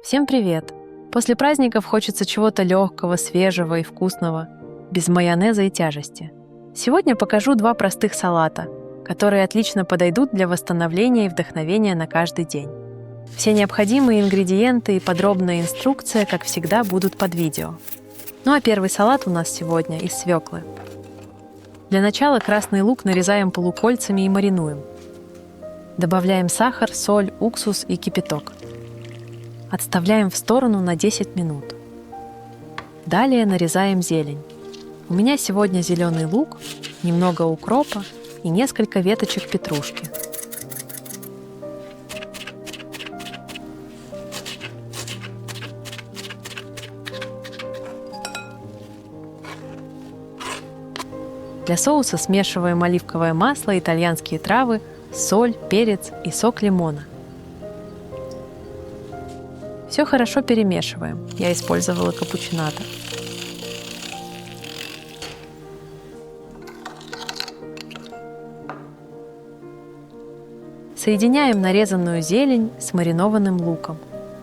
Всем привет! После праздников хочется чего-то легкого, свежего и вкусного, без майонеза и тяжести. Сегодня покажу два простых салата, которые отлично подойдут для восстановления и вдохновения на каждый день. Все необходимые ингредиенты и подробная инструкция, как всегда, будут под видео. Ну а первый салат у нас сегодня из свеклы. Для начала красный лук нарезаем полукольцами и маринуем. Добавляем сахар, соль, уксус и кипяток. Отставляем в сторону на 10 минут. Далее нарезаем зелень. У меня сегодня зеленый лук, немного укропа и несколько веточек петрушки. Для соуса смешиваем оливковое масло, итальянские травы, соль, перец и сок лимона. Все хорошо перемешиваем. Я использовала капучиното. Соединяем нарезанную зелень с маринованным луком.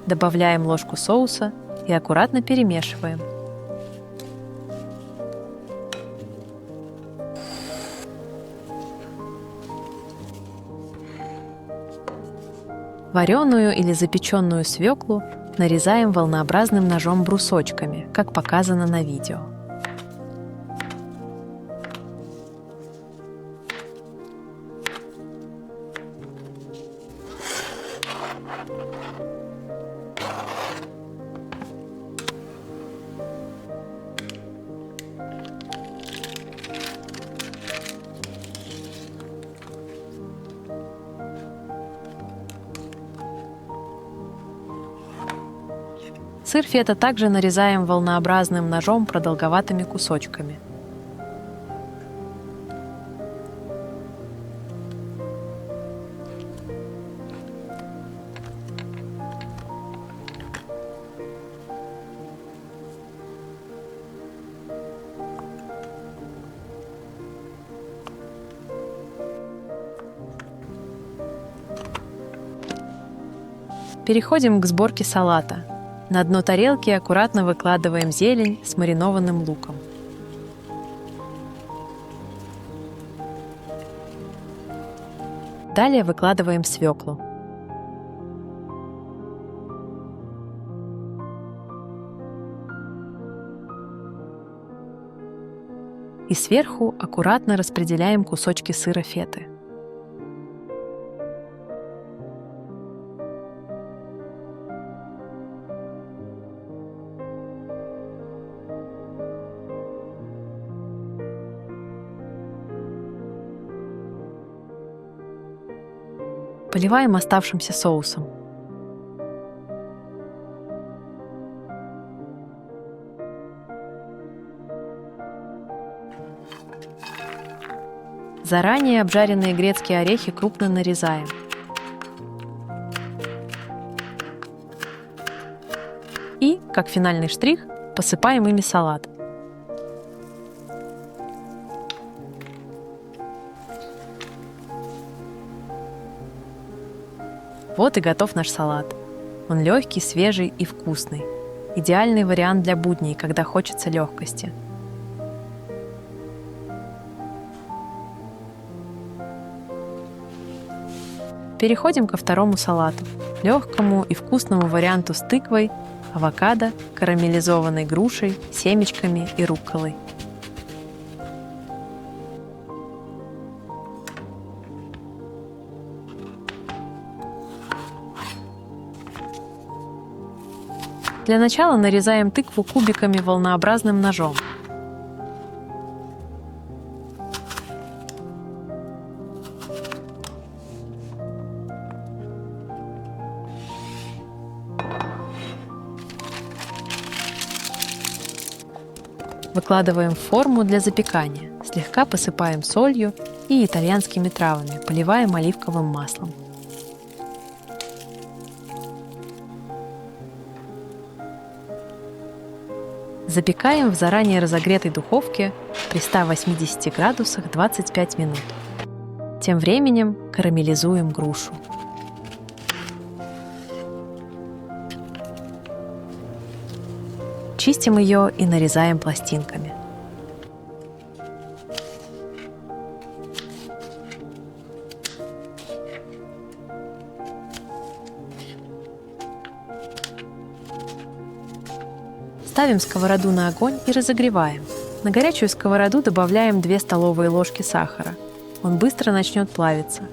Добавляем ложку соуса и аккуратно перемешиваем. Вареную или запеченную свеклу нарезаем волнообразным ножом брусочками, как показано на видео. Сыр фета также нарезаем волнообразным ножом продолговатыми кусочками. Переходим к сборке салата. На дно тарелки аккуратно выкладываем зелень с маринованным луком. Далее выкладываем свеклу. И сверху аккуратно распределяем кусочки сыра феты. Поливаем оставшимся соусом. Заранее обжаренные грецкие орехи крупно нарезаем. И, как финальный штрих, посыпаем ими салат. Вот и готов наш салат. Он легкий, свежий и вкусный. Идеальный вариант для будней, когда хочется легкости. Переходим ко второму салату. Легкому и вкусному варианту с тыквой, авокадо, карамелизованной грушей, семечками и рукколой. Для начала нарезаем тыкву кубиками волнообразным ножом. Выкладываем в форму для запекания, слегка посыпаем солью и итальянскими травами, поливаем оливковым маслом. Запекаем в заранее разогретой духовке при 180 градусах 25 минут. Тем временем карамелизуем грушу. Чистим ее и нарезаем пластинками. Ставим сковороду на огонь и разогреваем. На горячую сковороду добавляем 2 столовые ложки сахара. Он быстро начнет плавиться.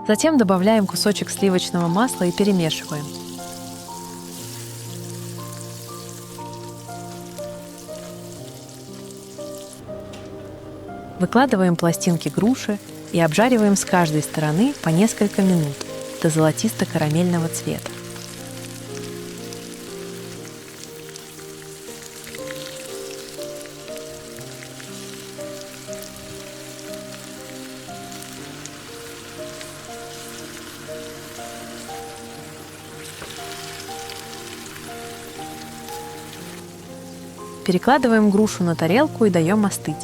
Затем добавляем кусочек сливочного масла и перемешиваем. Выкладываем пластинки груши и обжариваем с каждой стороны по несколько минут до золотисто-карамельного цвета. Перекладываем грушу на тарелку и даем остыть.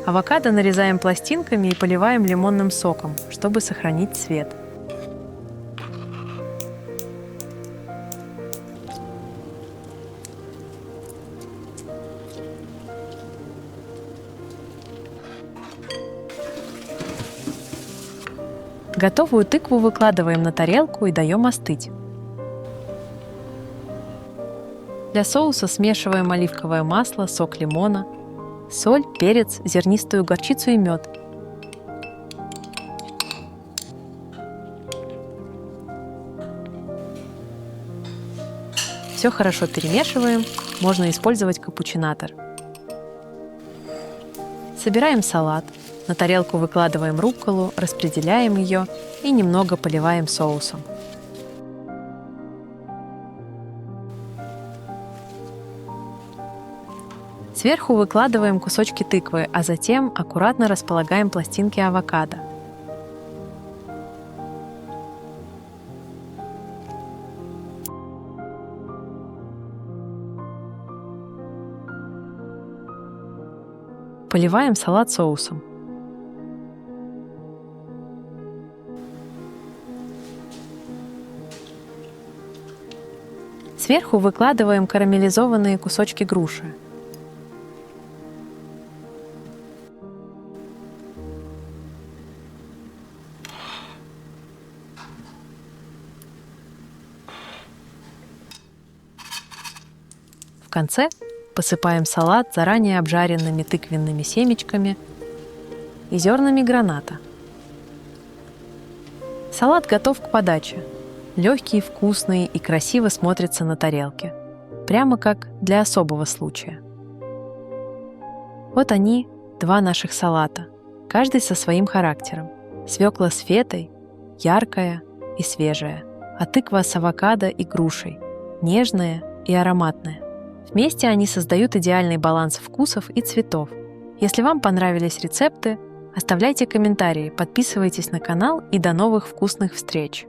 Авокадо нарезаем пластинками и поливаем лимонным соком, чтобы сохранить цвет. Готовую тыкву выкладываем на тарелку и даем остыть. Для соуса смешиваем оливковое масло, сок лимона, соль, перец, зернистую горчицу и мед. Все хорошо перемешиваем, можно использовать капучинатор. Собираем салат, на тарелку выкладываем рукколу, распределяем ее и немного поливаем соусом. Сверху выкладываем кусочки тыквы, а затем аккуратно располагаем пластинки авокадо. Поливаем салат соусом. Сверху выкладываем карамелизованные кусочки груши. В конце посыпаем салат заранее обжаренными тыквенными семечками и зернами граната. Салат готов к подаче. Легкий, вкусный и красиво смотрится на тарелке. Прямо как для особого случая. Вот они, 2 наших салата, каждый со своим характером. Свекла с фетой, яркая и свежая, а тыква с авокадо и грушей, нежная и ароматная. Вместе они создают идеальный баланс вкусов и цветов. Если вам понравились рецепты, оставляйте комментарии, подписывайтесь на канал и до новых вкусных встреч!